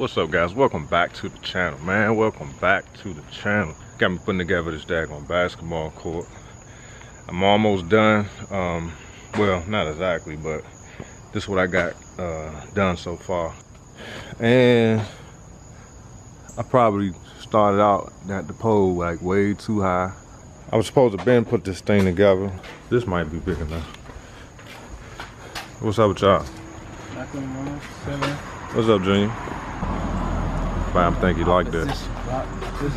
What's up, guys? Welcome back to the channel, man. Welcome back to the channel. Got me putting together this daggone basketball court. I'm almost done. Well, not exactly, but this is what I got done so far. And I probably started out at the pole like way too high. I was supposed to been put this thing together. This might be big enough. What's up with y'all? What's up, Junior? I think he like that.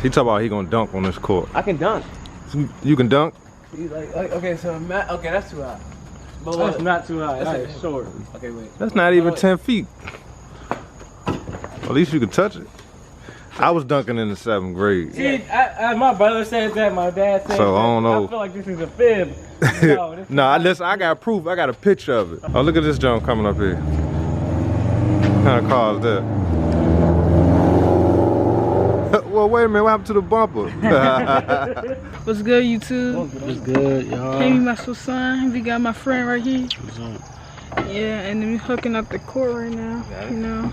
He talk about he gonna dunk on this court. I can dunk. You can dunk? Okay, so okay, that's too high. But that's not too high. That's short. Okay, wait. That's not even 10 feet. At least you can touch it. I was dunking in the 7th grade. See, my brother said that. My dad said so that. I don't know. I feel like this is a fib. No, listen, I got proof. I got a picture of it. Oh, look at this jump coming up here. What kind of car is that? Well, wait a minute, what happened to the bumper? What's good, YouTube? What's good, y'all? Hey, my son. We got my friend right here. Yeah, and then we hooking up the court right now. You know,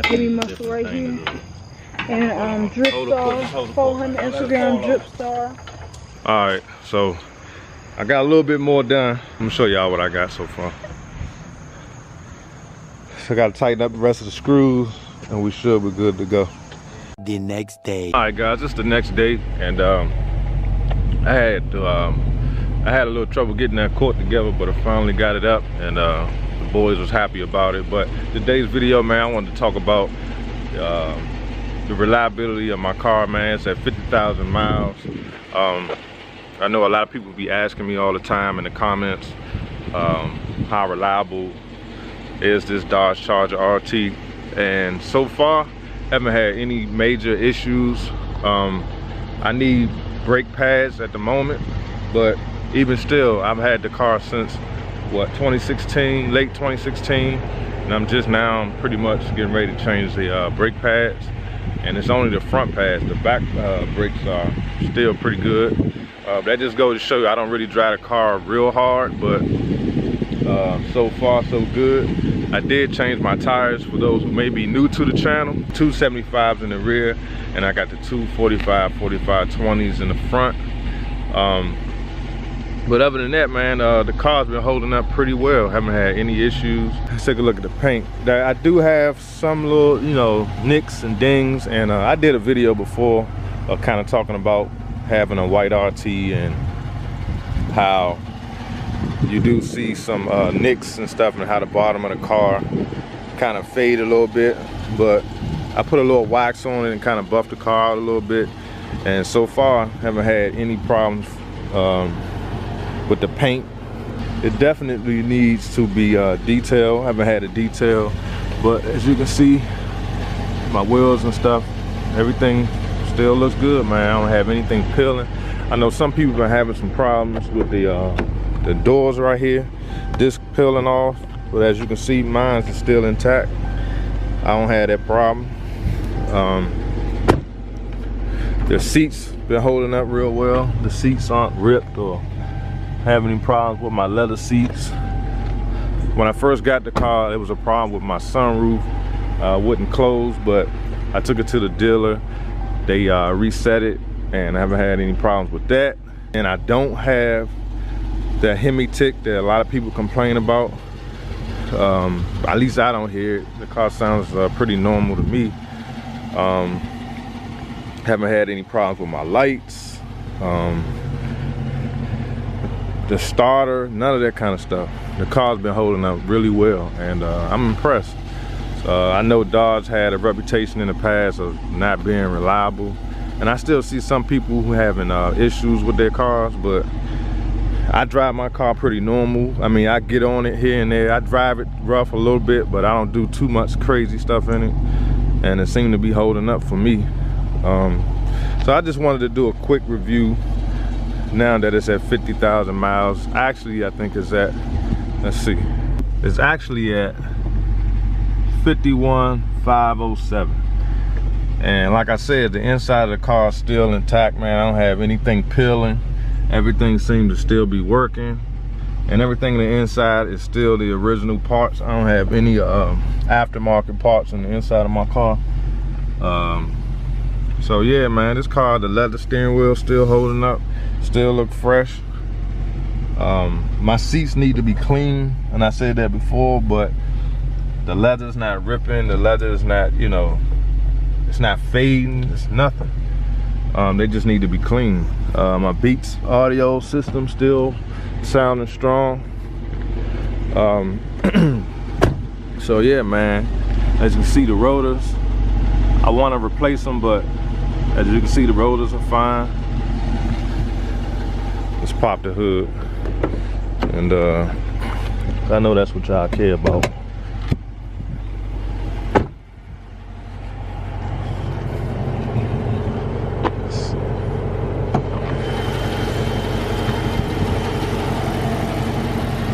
Baby Muscle right here. And Drip Star. Follow him on Instagram, Drip Star. All right, so I got a little bit more done. I'm gonna show y'all what I got so far. So I gotta tighten up the rest of the screws, and we should be good to go. The next day. All right, guys, it's the next day, and I had a little trouble getting that court together, but I finally got it up, and the boys was happy about it. But today's video, man, I wanted to talk about the reliability of my car, man. It's at 50,000 miles. I know a lot of people be asking me all the time in the comments, how reliable is this Dodge Charger RT, and so far haven't had any major issues. I need brake pads at the moment, but even still, I've had the car since what, 2016, late 2016, and I'm just now pretty much getting ready to change the brake pads, and it's only the front pads. The back brakes are still pretty good. That just goes to show you I don't really drive the car real hard, but so far so good. I did change my tires for those who may be new to the channel. 275s in the rear, and I got the 245, 20s in the front. But other than that, man, the car's been holding up pretty well. Haven't had any issues. Let's take a look at the paint. I do have some little, you know, nicks and dings, and I did a video before kind of talking about having a white RT and how you do see some nicks and stuff, and how the bottom of the car kind of fade a little bit, but I put a little wax on it and kind of buffed the car out a little bit, and so far haven't had any problems with the paint. It definitely needs to be detailed. Haven't had a detail, but as you can see, my wheels and stuff, everything still looks good, man. I don't have anything peeling. I know some people are having some problems with the doors right here, disc peeling off, but as you can see, mine is still intact. I don't have that problem. The seats been holding up real well. The seats aren't ripped or having any problems with my leather seats. When I first got the car, there was a problem with my sunroof, wouldn't close, but I took it to the dealer. They reset it, and I haven't had any problems with that. And I don't have that Hemi tick that a lot of people complain about. At least I don't hear it. The car sounds pretty normal to me. Haven't had any problems with my lights, the starter, none of that kind of stuff. The car's been holding up really well, and I'm impressed. I know Dodge had a reputation in the past of not being reliable, and I still see some people who having issues with their cars, but I drive my car pretty normal. I mean, I get on it here and there. I drive it rough a little bit, but I don't do too much crazy stuff in it, and it seemed to be holding up for me. So I just wanted to do a quick review now that it's at 50,000 miles. Actually, I think it's at, let's see, it's actually at 51,507. And like I said, the inside of the car is still intact, man. I don't have anything peeling. Everything seems to still be working. And everything on the inside is still the original parts. I don't have any aftermarket parts on the inside of my car. So yeah, man, this car, the leather steering wheel still holding up, still look fresh. My seats need to be clean, and I said that before, but the leather's not ripping, the leather is not, you know, it's not fading, it's nothing. They just need to be clean. My Beats audio system still sounding strong. So yeah, man, as you can see, the rotors, I want to replace them, but as you can see, the rotors are fine. Let's pop the hood, and I know that's what y'all care about.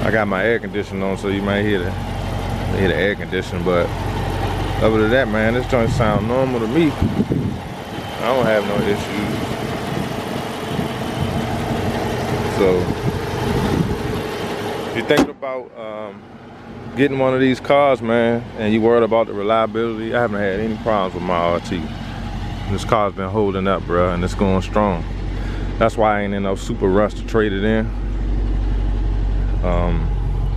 I got my air conditioning on, so you might hear the air conditioning, but other than that, man, this joint sound normal to me. I don't have no issues. So if you're thinking about getting one of these cars, man, and you worried about the reliability, I haven't had any problems with my RT. This car's been holding up, bro, and it's going strong. That's why I ain't in no super rush to trade it in.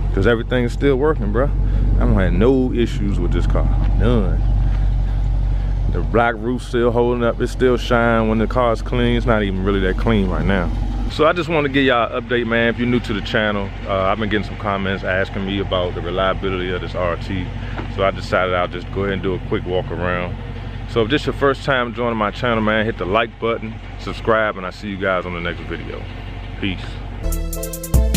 Because everything's still working, bro. I don't have no issues with this car, none. The black roof still holding up, it still shine when the car's clean. It's not even really that clean right now. So I just want to give y'all an update, man. If you're new to the channel, I've been getting some comments asking me about the reliability of this RT. So I decided I'll just go ahead and do a quick walk around. So if this is your first time joining my channel, man, hit the like button, subscribe, and I'll see you guys on the next video. Peace.